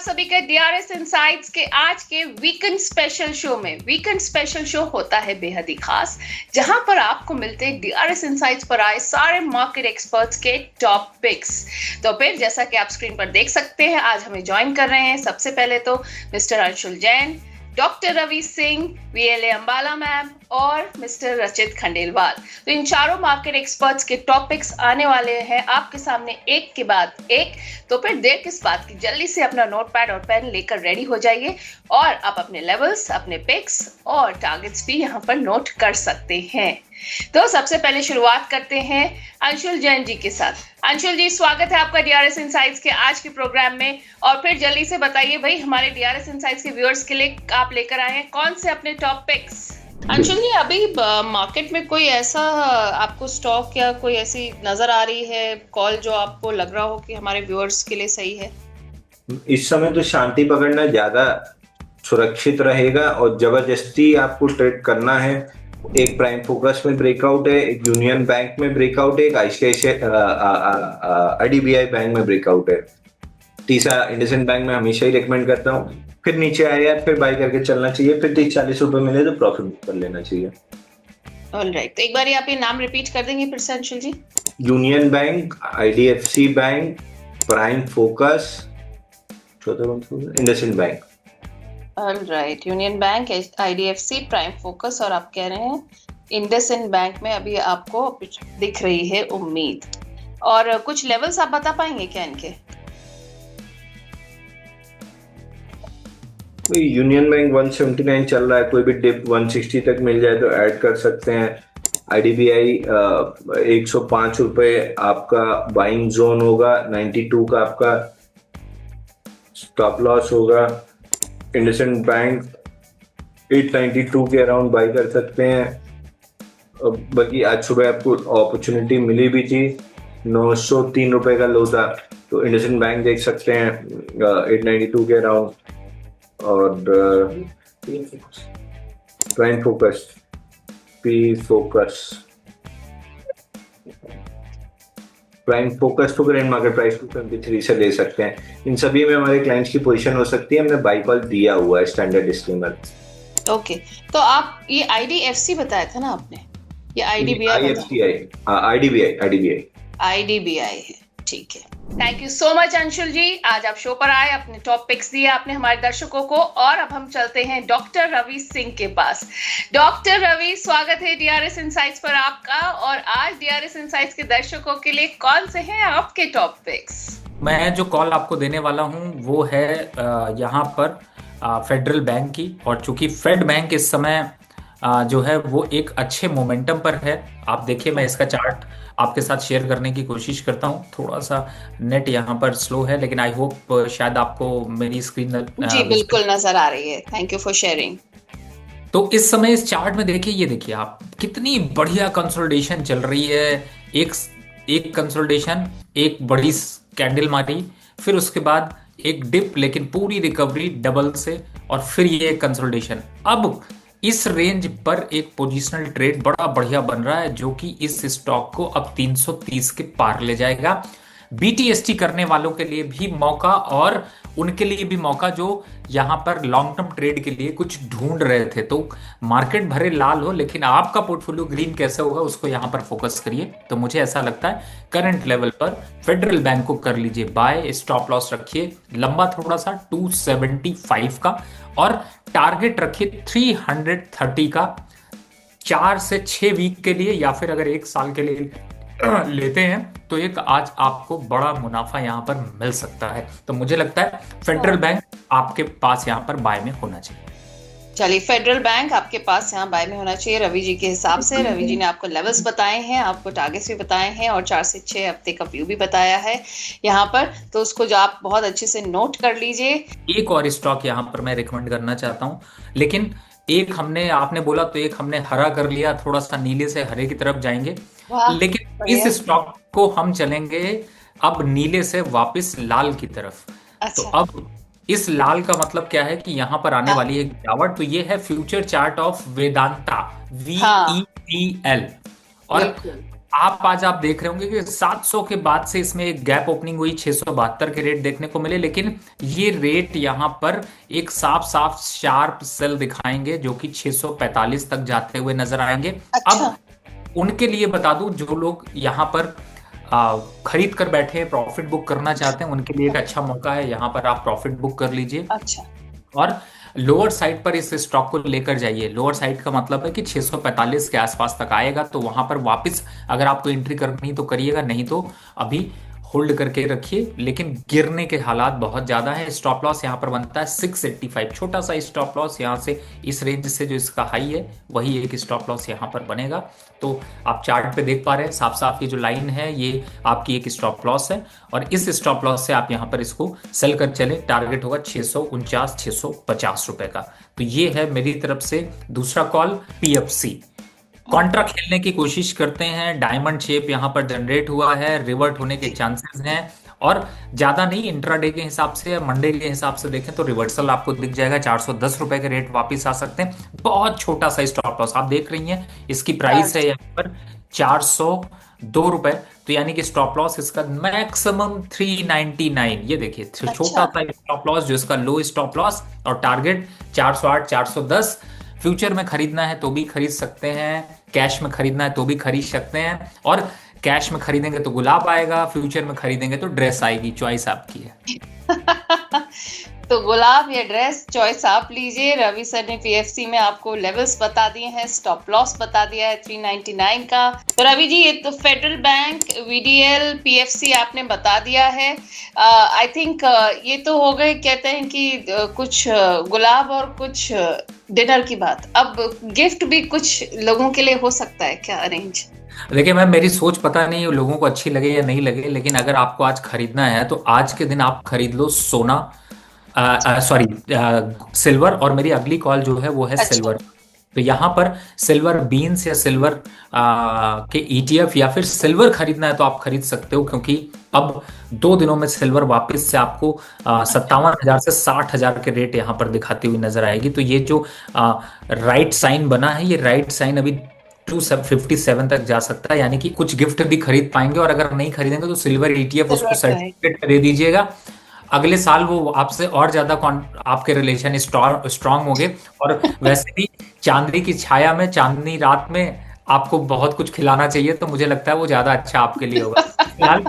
सभी का DRS insights के आज के वीकेंड स्पेशल शो में। वीकेंड स्पेशल शो होता है बेहद ही खास, जहां पर आपको मिलते हैं डीआरएस इनसाइट्स पर आए सारे मार्केट एक्सपर्ट्स के टॉप पिक्स। तो फिर जैसा कि आप स्क्रीन पर देख सकते हैं, आज हमें ज्वाइन कर रहे हैं सबसे पहले तो mister Anshul Jain, doctor Ravi Singh, VLA Ambala ma'am और मिस्टर रचित खंडेलवाल। तो इन चारों मार्केट एक्सपर्ट्स के टॉपिक्स आने वाले हैं आपके सामने एक के बाद एक। तो फिर देर किस बात की, जल्दी से अपना नोटपैड और पेन लेकर रेडी हो जाइए और आप अपने लेवल्स, अपने पिक्स और टारगेट्स भी यहाँ पर नोट कर सकते हैं। तो सबसे पहले शुरुआत करते हैं अंशुल जैन जी के साथ। अंशुल जी, स्वागत है आपका डीआरएस इनसाइट्स के आज के प्रोग्राम में। और फिर जल्दी से बताइए भाई, हमारे डीआरएस इनसाइट्स के व्यूअर्स के लिए आप लेकर आए हैं कौन से अपने टॉप पिक्स। अंशुल जी, अभी मार्केट में कोई ऐसा आपको स्टॉक या कोई ऐसी नजर आ रही है कॉल जो आपको लग रहा हो कि हमारे व्यूअर्स के लिए सही है? इस समय तो शांति पकड़ना ज्यादा सुरक्षित रहेगा और जबरदस्ती आपको ट्रेड करना है। एक प्राइम फोकस में ब्रेकआउट है, एक यूनियन बैंक में ब्रेकआउट है, एक आईडीबीआई बैंक में ब्रेकआउट है। तीसरा इंडसइंड बैंक में हमेशा ही रिकमेंड करता हूँ। फिर नीचे आया फिर बाई करके चलना चाहिए, फिर 30-40 रुपए मिले तो प्रॉफिट बुक कर लेना चाहिए। ऑलराइट, तो एक बार आप ये नाम रिपीट कर देंगे फिर से अंशुल जी? यूनियन बैंक, आईडीएफसी बैंक, प्राइम फोकस, इंडसइंड बैंक। ऑलराइट, यूनियन बैंक, आईडीएफसी, प्राइम फोकस और आप कह रहे हैं इंडसइंड बैंक में अभी आपको दिख रही है उम्मीद। और कुछ लेवल्स आप बता पाएंगे क्या इनके? यूनियन बैंक 179 चल रहा है, कोई भी डिप 160 तक मिल जाए तो ऐड कर सकते हैं। आईडीबीआई 105 रुपए आपका बाइंग जोन होगा, 92 का आपका स्टॉप लॉस होगा। इंडसइंड बैंक 892 के अराउंड बाई कर सकते हैं। बाकी आज सुबह आपको अपॉर्चुनिटी मिली भी थी, 903 रुपए का लो था, तो इंडसइंड बैंक देख सकते हैं 892 के अराउंड। और प्राइम फोकस, प्राइम फोकस तो करंट मार्केट प्राइस 273 से ले सकते हैं। इन सभी में हमारे क्लाइंट्स की पोजीशन हो सकती है, हमने बाई कॉल दिया हुआ है, स्टैंडर्ड डिस्क्लेमर। ओके, तो आप ये आईडीएफसी बताया था ना आपने, ये आईडीबीआई है, ठीक है। Thank you so much Anshul ji, आज आप शो पर आए, अपने टॉप पिक्स दिए आपने हमारे दर्शकों को। और अब हम चलते हैं डॉक्टर रवि सिंह के पास। डॉक्टर रवि, स्वागत है डीआरएस इनसाइट्स पर आपका। और आज डीआरएस इनसाइट्स के दर्शकों के लिए कौन से हैं आपके टॉप पिक्स? मैं जो कॉल आपको देने वाला हूं वो है यहाँ पर फेडरल बैंक की। और चूंकि फेड बैंक इस समय जो है वो एक अच्छे मोमेंटम पर है। आप देखिए, मैं इसका चार्ट आपके साथ शेयर करने की कोशिश करता हूं। थोड़ा सा नेट यहाँ पर स्लो है, लेकिन आई होप शायद आपको मेरी स्क्रीन जी बिल्कुल नजर आ रही है। Thank you for sharing. तो इस समय इस चार्ट में देखिए, ये देखिए आप, कितनी बढ़िया कंसोलिडेशन चल रही है। एक कंसोलिडेशन, एक बड़ी कैंडल मारी, फिर उसके बाद एक डिप, लेकिन पूरी रिकवरी डबल से, और फिर ये कंसोलिडेशन। अब इस रेंज पर एक पोजिशनल ट्रेड बड़ा बढ़िया बन रहा है, जो कि इस स्टॉक को अब 330 के पार ले जाएगा। बीटीएसटी करने वालों के लिए भी मौका, और उनके लिए भी मौका जो यहां पर लॉन्ग टर्म ट्रेड के लिए कुछ ढूंढ रहे थे। तो मार्केट भरे लाल हो, लेकिन आपका पोर्टफोलियो ग्रीन कैसे होगा उसको यहां पर फोकस करिए। तो मुझे ऐसा लगता है करंट लेवल पर फेडरल बैंक को कर लीजिए बाय, स्टॉप लॉस रखिए लंबा थोड़ा सा 275 का, और टारगेट रखिए 330 का 4 से 6 वीक के लिए, या फिर अगर 1 साल के लिए लेते हैं तो एक आज आपको बड़ा मुनाफा यहां पर मिल सकता है। तो मुझे लगता है फेडरल बैंक आपके पास यहां पर बाय में होना चाहिए। चलिए, फेडरल बैंक आपके पास यहाँ बाय में होना चाहिए रवि जी के हिसाब से। रवि जी ने आपको लेवल्स बताए हैं, आपको टारगेट्स भी बताए हैं, और 4 से 6 हफ्ते का व्यू भी बताया है यहाँ पर। तो उसको जो आप बहुत अच्छे से नोट कर लीजिए। एक और स्टॉक यहाँ पर मैं रिकमेंड करना चाहता हूँ, लेकिन एक हमने, आपने बोला तो एक हमने हरा कर लिया, थोड़ा सा नीले से हरे की तरफ जाएंगे, लेकिन इस स्टॉक को हम चलेंगे अब नीले से वापस लाल की तरफ। तो अब इस लाल का मतलब क्या है कि यहाँ पर आने वाली है गिरावट। तो ये है future chart of Vedanta, VETL। और आप आज आप देख रहे होंगे कि 700 के बाद से इसमें एक गैप ओपनिंग हुई, 672 के रेट देखने को मिले, लेकिन ये रेट यहाँ पर एक साफ साफ शार्प सेल दिखाएंगे जो कि 645 तक जाते हुए नजर आएंगे। अच्छा। अब उनके लिए बता दूं, जो लोग यहाँ पर खरीद कर बैठे हैं, प्रॉफिट बुक करना चाहते हैं, उनके लिए एक अच्छा मौका है। यहाँ पर आप प्रॉफिट बुक कर लीजिए अच्छा। और लोअर साइड पर इस स्टॉक को लेकर जाइए। लोअर साइड का मतलब है कि 645 के आसपास तक आएगा, तो वहां पर वापस अगर आपको एंट्री करनी तो करिएगा, नहीं तो अभी होल्ड करके रखिए। लेकिन गिरने के हालात बहुत ज्यादा है। स्टॉप लॉस यहाँ पर बनता है 685, छोटा सा स्टॉप लॉस यहाँ से, इस रेंज से जो इसका हाई है वही एक स्टॉप लॉस यहाँ पर बनेगा। तो आप चार्ट पे देख पा रहे हैं साफ साफ ये जो लाइन है ये आपकी एक स्टॉप लॉस है, और इस स्टॉप लॉस से आप यहाँ पर इसको सेल कर चले। टारगेट होगा 649 650 रुपए का। तो ये है मेरी तरफ से दूसरा कॉल, पीएफसी। कॉन्ट्रा खेलने की कोशिश करते हैं, डायमंड शेप यहाँ पर जनरेट हुआ है, रिवर्ट होने के चांसेस हैं, और ज्यादा नहीं, इंट्राडे के हिसाब से या मंडे के हिसाब से देखें तो रिवर्सल आपको दिख जाएगा। 410 रुपए के रेट वापस आ सकते हैं। बहुत छोटा सा स्टॉप लॉस आप देख रही हैं, इसकी प्राइस है यहाँ पर 402 रुपए, तो यानी कि स्टॉप लॉस इसका मैक्सिमम 399। ये देखिए छोटा सा स्टॉप लॉस जो इसका लो स्टॉप लॉस, और टारगेट 408 410। फ्यूचर में खरीदना है तो भी खरीद सकते हैं, कैश में खरीदना है तो भी खरीद सकते हैं, और कैश में खरीदेंगे तो गुलाब आएगा, फ्यूचर में खरीदेंगे तो ड्रेस आएगी। चॉइस आपकी है। तो गुलाब या ड्रेस चॉइस आप लीजिए। रवि सर ने पीएफसी में आपको लेवल्स बता दिए हैं, स्टॉप लॉस बता दिया है 399 का। तो रवि जी, ये तो फेडरल बैंक, वीडीएल, पीएफसी आपने बता दिया है। आई थिंक ये तो हो गए, कहते हैं कि कुछ गुलाब और कुछ डिनर की बात। अब गिफ्ट भी कुछ लोगों के लिए हो सकता है क्या अरेंज? देखिए मैम, मेरी सोच पता नहीं लोगों को अच्छी लगे या नहीं लगे, लेकिन अगर आपको आज खरीदना है तो आज के दिन आप खरीद लो सोना, सॉरी सिल्वर, और मेरी अगली कॉल जो है वो है अच्छा। सिल्वर। तो यहाँ पर सिल्वर बीन्स या सिल्वर के ईटीएफ या फिर सिल्वर खरीदना है तो आप खरीद सकते हो, क्योंकि अब 2 दिनों में सिल्वर वापस से आपको 57,000 से 60,000 के रेट यहाँ पर दिखाती हुई नजर आएगी। तो ये जो राइट साइन बना है, ये राइट साइन अभी 257 तक जा सकता है, यानी कि कुछ गिफ्ट भी खरीद पाएंगे, और अगर नहीं खरीदेंगे तो सिल्वर ईटीएफ उसको सर्टिफिकेट दे दीजिएगा। अगले साल वो आपसे और ज्यादा आपके रिलेशन स्ट्रांग होंगे, और वैसे भी चांदनी की छाया में, चांदनी रात में आपको बहुत कुछ खिलाना चाहिए, तो मुझे लगता है वो ज्यादा अच्छा आपके लिए होगा। फिलहाल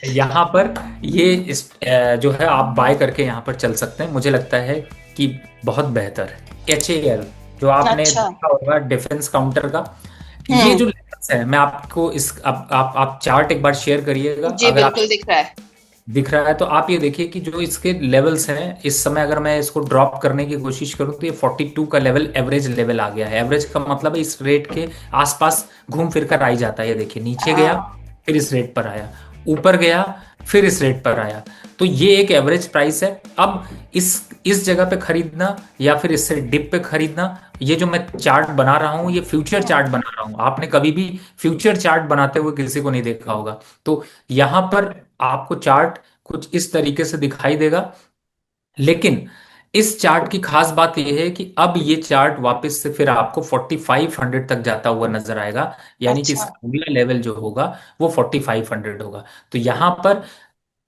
यहाँ पर ये जो है आप बाय करके यहाँ पर चल सकते हैं, मुझे लगता है कि बहुत बेहतर है। HAL जो आपने देखा होगा डिफेंस काउंटर का, ये जो लेवल्स है, मैं आपको इस आप चार्ट एक बार शेयर करिएगा। जी बिल्कुल दिख रहा है तो आप ये देखिए कि जो इसके लेवल्स हैं इस समय, अगर मैं इसको ड्रॉप करने की कोशिश करूं तो ये 42 का लेवल एवरेज लेवल आ गया है। एवरेज का मतलब है इस रेट के आसपास घूम फिर कर आई जाता है। ये देखिए नीचे गया, फिर इस रेट पर आया, ऊपर गया, फिर इस रेट पर आया, तो ये एक एवरेज प्राइस है। अब इस जगह पे खरीदना या फिर इससे डिप पे खरीदना, ये जो मैं चार्ट बना रहा हूं ये फ्यूचर चार्ट बना रहा हूं। आपने कभी भी फ्यूचर चार्ट बनाते हुए किसी को नहीं देखा होगा। तो यहां पर आपको चार्ट कुछ इस तरीके से दिखाई देगा, लेकिन इस चार्ट की खास बात यह है कि अब ये चार्ट वापस से फिर आपको 4500 तक जाता हुआ नजर आएगा, यानी कि इसका अगला लेवल जो होगा वो 4500 होगा। तो यहां पर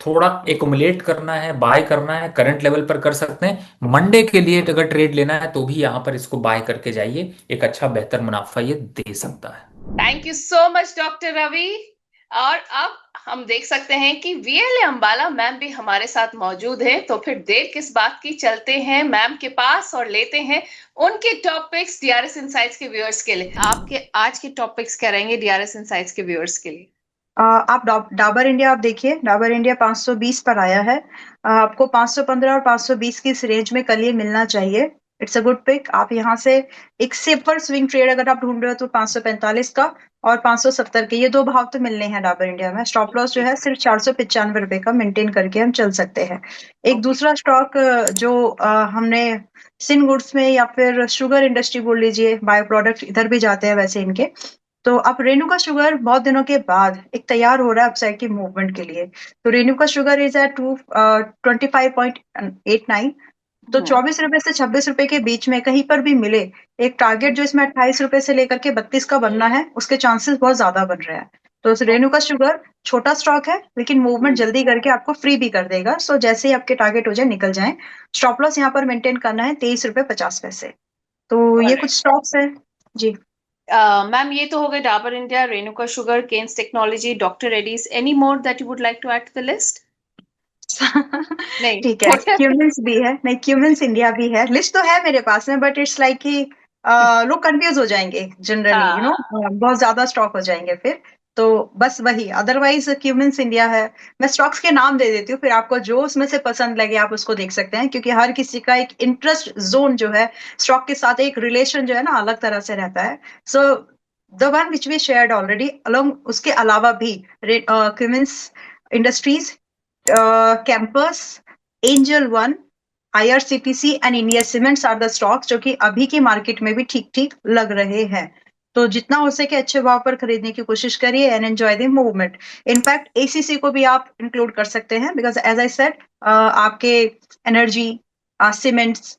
थोड़ा एकुमुलेट करना है, बाय करना है, करंट लेवल पर कर सकते हैं। मंडे के लिए अगर ट्रेड लेना है तो भी यहां पर इसको बाय करके जाइए, एक अच्छा बेहतर मुनाफा ये दे सकता है। Thank you so much doctor Ravi. और अब हम देख सकते हैं कि वीएलए अंबाला मैम भी हमारे साथ मौजूद है, तो फिर देर किस बात की, चलते हैं मैम के पास और लेते हैं उनके टॉपिक्स डीआरएस इनसाइट्स के व्यूअर्स के लिए। आपके आज के टॉपिक्स क्या रहेंगे डीआरएस इनसाइट्स के व्यूअर्स के लिए? आप डाबर इंडिया आप देखिए, डाबर इंडिया 520 पर आया है। आपको 515 और 520 की इस रेंज में कल ये मिलना चाहिए। It's a good pick. आप यहाँ से एक सेफर स्विंग ट्रेड अगर आप ढूंढ रहे हो तो 545 का और 570 के, ये दो भाव तो मिलने हैं डाबर इंडिया में। स्टॉप लॉस जो है सिर्फ 495 रुपए का मेंटेन करके हम चल सकते हैं। एक दूसरा स्टॉक जो हमने सिन गुड्स में या फिर शुगर इंडस्ट्री बोल लीजिए, बायो प्रोडक्ट इधर भी जाते हैं वैसे इनके, तो अब रेणुका शुगर बहुत दिनों के बाद एक तैयार हो रहा है अपसाइड की मूवमेंट के लिए। तो रेणुका शुगर इज एट 25.89, तो 24 रुपए से 26 रुपए के बीच में कहीं पर भी मिले एक टारगेट जो इसमें 28 रुपए से लेकर के 32 का बनना है, उसके चांसेस बहुत ज्यादा बन रहे हैं। तो रेणुका शुगर छोटा स्टॉक है, लेकिन मूवमेंट जल्दी करके आपको फ्री भी कर देगा। सो जैसे ही आपके टारगेट हो जाए निकल जाए। स्टॉप लॉस यहाँ पर मेंटेन करना है 23 रुपए 50 पैसे। तो ये कुछ स्टॉक्स है जी। मैम ये तो हो गए Dabur India, Renuka sugar, Kaynes technology, doctor Reddy's. Any more that you would like to add to the list? नहीं, ठीक है, क्यूमिंस भी है, नहीं क्यूमिंस इंडिया भी है, लिस्ट तो है मेरे पास में, बट इट्स लाइक कि लोग कंफ्यूज हो जाएंगे जनरली, हाँ। बहुत ज्यादा स्टॉक हो जाएंगे फिर। तो बस वही, अदरवाइज क्यूमिंस इंडिया है। मैं स्टॉक्स के नाम दे देती हूँ, फिर आपको जो उसमें से पसंद लगे आप उसको देख सकते हैं, क्योंकि हर किसी का एक इंटरेस्ट जोन जो है स्टॉक के साथ, एक रिलेशन जो है ना अलग तरह से रहता है। So the one which we shared already along, उसके अलावा भी Cummins Industries, Campus, Angel One, IRCTC and India Cements are the stocks जो कि अभी की मार्केट में भी ठीक ठीक लग रहे हैं। तो जितना हो सके अच्छे भाव पर खरीदने की कोशिश करिए and enjoy the movement. In fact ACC को भी आप इंक्लूड कर सकते हैं, बिकॉज एज आई सेड आपके एनर्जी, सीमेंट्स,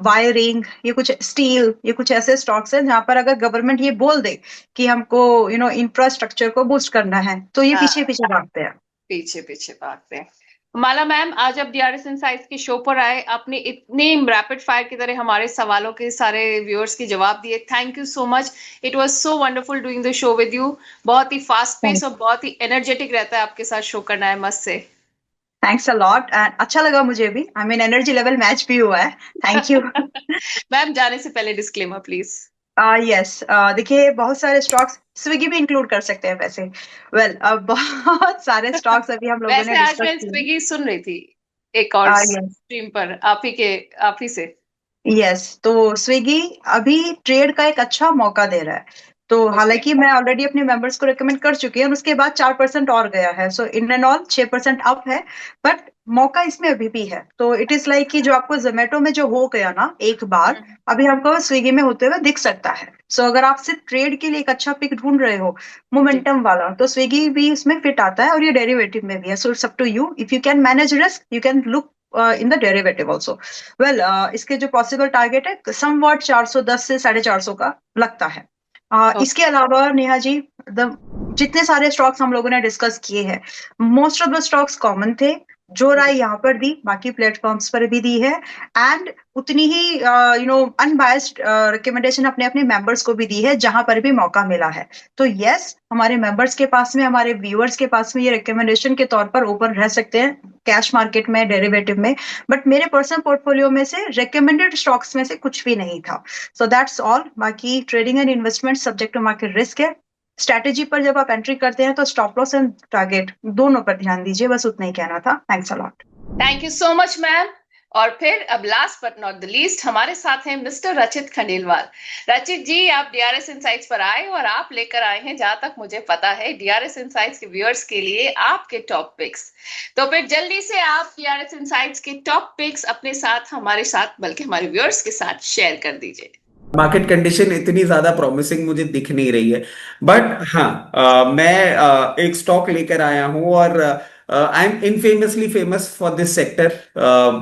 वायरिंग, ये कुछ स्टील, ये कुछ ऐसे स्टॉक्स हैं जहां पर अगर गवर्नमेंट ये बोल दे कि हमको इंफ्रास्ट्रक्चर को बूस्ट करना है, तो ये हाँ। पीछे पीछे भागते हैं। पीछे पीछे भागते हैं। माला मैम, आज आप डीआरएस इनसाइट्स के शो पर आए, आपने इतने रैपिड फायर की तरह हमारे सवालों के सारे व्यूअर्स के जवाब दिए। Thank you so much. It was so wonderful doing the show with you. बहुत ही फास्ट पेस और बहुत ही एनर्जेटिक रहता है आपके साथ शो करना है, मस्त से। थैंक्स अ लॉट, एंड अच्छा लगा मुझे भी, I mean energy level match भी हुआ है। Thank you. मैम जाने से पहले डिस्क्लेमर प्लीज। यस, देखिए बहुत सारे स्टॉक्स, स्विगी भी इंक्लूड कर सकते हैं वैसे। वेल बहुत सारे स्टॉक्स अभी हम लोगों ने वैसे आज डिस्कस मैं किए। स्विगी सुन रही थी एक और यस, स्ट्रीम पर, आप ही से। यस, तो स्विगी अभी ट्रेड का एक अच्छा मौका दे रहा है। तो हालांकि मैं ऑलरेडी अपने मेंबर्स को रेकमेंड कर चुकी हूँ, उसके बाद 4% और गया है, सो इन एंड ऑल 6% अप है। बट मौका इसमें अभी भी है। तो इट इज लाइक कि जो आपको जोमेटो में जो हो गया ना एक बार, अभी हमको स्विगी में होते हुए दिख सकता है। सो अगर आप सिर्फ ट्रेड के लिए एक अच्छा पिक ढूंढ रहे हो मोमेंटम वाला, तो स्विगी भी उसमें फिट आता है, और ये डेरिवेटिव में भी है। So it's up to you, if you can manage risk you can look in the derivative also. Well, इसके जो पॉसिबल टारगेट है समवॉट 410 से 450 का लगता है। इसके अलावा नेहा जी, जितने सारे स्टॉक्स हम लोगों ने डिस्कस किए हैं, most of the stocks common थे। जो राय यहाँ पर दी बाकी प्लेटफॉर्म्स पर भी दी है, एंड उतनी ही अनबायस्ड रिकमेंडेशन अपने अपने मेंबर्स को भी दी है जहां पर भी मौका मिला है। तो यस, हमारे मेंबर्स के पास में, हमारे व्यूअर्स के पास में ये रिकमेंडेशन के तौर पर ओपन रह सकते हैं कैश मार्केट में, डेरिवेटिव में। बट मेरे पर्सनल पोर्टफोलियो में से रिकमेंडेड स्टॉक्स में से कुछ भी नहीं था। So that's all. बाकी trading and investment subject to market risk है। स्ट्रैटेजी पर जब आप एंट्री करते हैं तो स्टॉप लॉस एंड टारगेट दोनों पर ध्यान दीजिए, बस उतना ही कहना था। Thanks a lot. Thank you so much ma'am. और फिर अब last but not the least हमारे साथ हैं मिस्टर रचित खंडेलवाल। रचित जी, आप डीआरएस इनसाइट्स पर आए और आप लेकर आए हैं, जहां तक मुझे पता है, डीआरएस इनसाइट्स के व्यूअर्स के लिए आपके टॉप पिक्स। तो फिर जल्दी से आप डीआरएस इनसाइट्स के टॉप पिक्स अपने साथ, हमारे साथ, बल्कि हमारे व्यूअर्स के साथ शेयर कर दीजिए। मार्केट कंडीशन इतनी ज्यादा प्रॉमिसिंग मुझे दिख नहीं रही है। बट हाँ, मैं एक स्टॉक लेकर आया हूं, और I am infamously famous for this sector.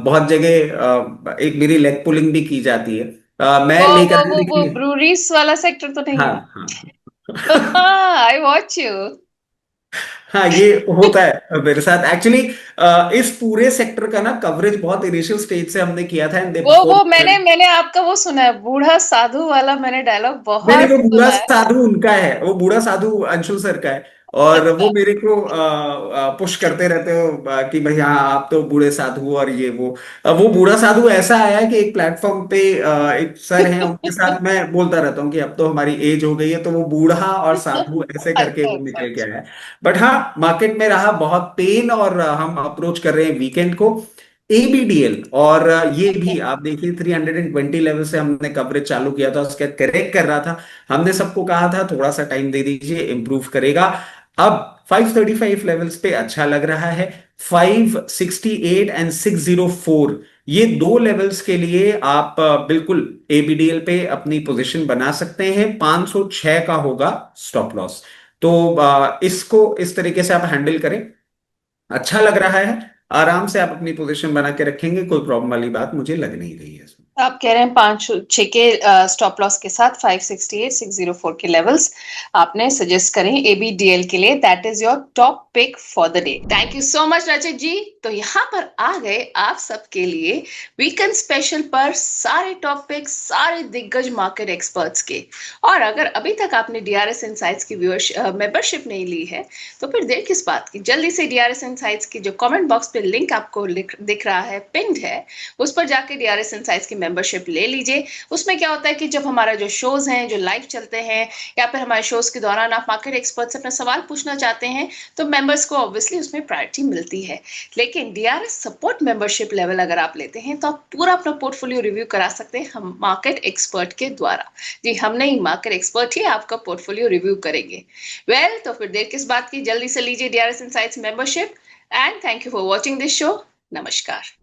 बहुत जगह एक मेरी लेग पुलिंग भी की जाती है। मैं लेकर आया, वो देखिए। ब्रूरीज वाला सेक्टर तो नहीं हाँ, है? हाँ। I watch you. हाँ, ये होता है मेरे साथ एक्चुअली। इस पूरे सेक्टर का ना कवरेज बहुत इनिशियल स्टेज से हमने किया था, एंड दे वो मैंने आपका वो सुना है, बूढ़ा साधु वाला, मैंने डायलॉग नहीं नहीं, बहुत वो बूढ़ा सुना है। साधु उनका है, वो बूढ़ा साधु अंशुल सर का है। और वो मेरे को पुश करते रहते हो कि भाई हाँ आप तो बूढ़े साधु हो, और ये वो बूढ़ा साधु ऐसा आया है कि एक प्लेटफॉर्म पे एक सर हैं, उनके साथ मैं बोलता रहता हूँ कि अब तो हमारी एज हो गई है, तो वो बूढ़ा और साधु ऐसे करके अच्छा वो अच्छा निकल के अच्छा। आया है। बट हाँ, मार्केट में रहा बहुत पेन, और हम अप्रोच कर रहे हैं वीकेंड को। एबीडीएल, और ये भी आप देखिए 320 लेवल से हमने कवरेज चालू किया था, उसके करेक्ट कर रहा था। हमने सबको कहा था थोड़ा सा टाइम दे दीजिए, इंप्रूव करेगा। अब 535 लेवल्स पे अच्छा लग रहा है। 568 एंड 604, ये दो लेवल्स के लिए आप बिल्कुल एबीडीएल पे अपनी पोजीशन बना सकते हैं। 506 का होगा स्टॉप लॉस। तो इसको इस तरीके से आप हैंडल करें, अच्छा लग रहा है। आराम से आप अपनी पोजीशन बना के रखेंगे, कोई प्रॉब्लम वाली बात मुझे लग नहीं रही है इसमें। आप कह रहे हैं 5-6 के स्टॉप लॉस के साथ 568 604 के लेवल्स आपने सजेस्ट करें एबीडीएल के लिए। That is your top pick for the day. Thank you so much Rachit ji. तो यहाँ पर आ गए आप सबके लिए वीकेंड स्पेशल पर सारे टॉप पिक, सारे दिग्गज मार्केट एक्सपर्ट्स के। और अगर अभी तक आपने डीआरएस इनसाइट्स की मेंबरशिप नहीं ली है तो फिर देर किस बात की, जल्दी से डीआरएस इनसाइट्स की जो कमेंट बॉक्स पे लिंक आपको दिख रहा है, पिन्ड है, उस पर जाके डीआरएस इनसाइट्स की मेंबरशिप ले लीजिए। उसमें क्या होता है कि जब हमारा जो शोज हैं, जो लाइव चलते हैं, या फिर हमारे शोज के दौरान आप मार्केट एक्सपर्ट से अपना सवाल पूछना चाहते हैं तो मेंबर्स को ऑब्वियसली उसमें प्रायोरिटी मिलती है। लेकिन डीआरएस सपोर्ट मेंबरशिप लेवल अगर आप लेते हैं तो आप पूरा अपना पोर्टफोलियो रिव्यू करा सकते हैं हम मार्केट एक्सपर्ट के द्वारा। जी, हम नहीं, मार्केट एक्सपर्ट ही आपका पोर्टफोलियो रिव्यू करेंगे। वेल, तो फिर देर किस बात की, जल्दी से लीजिए DRS insights membership. And thank you for watching this show. नमस्कार।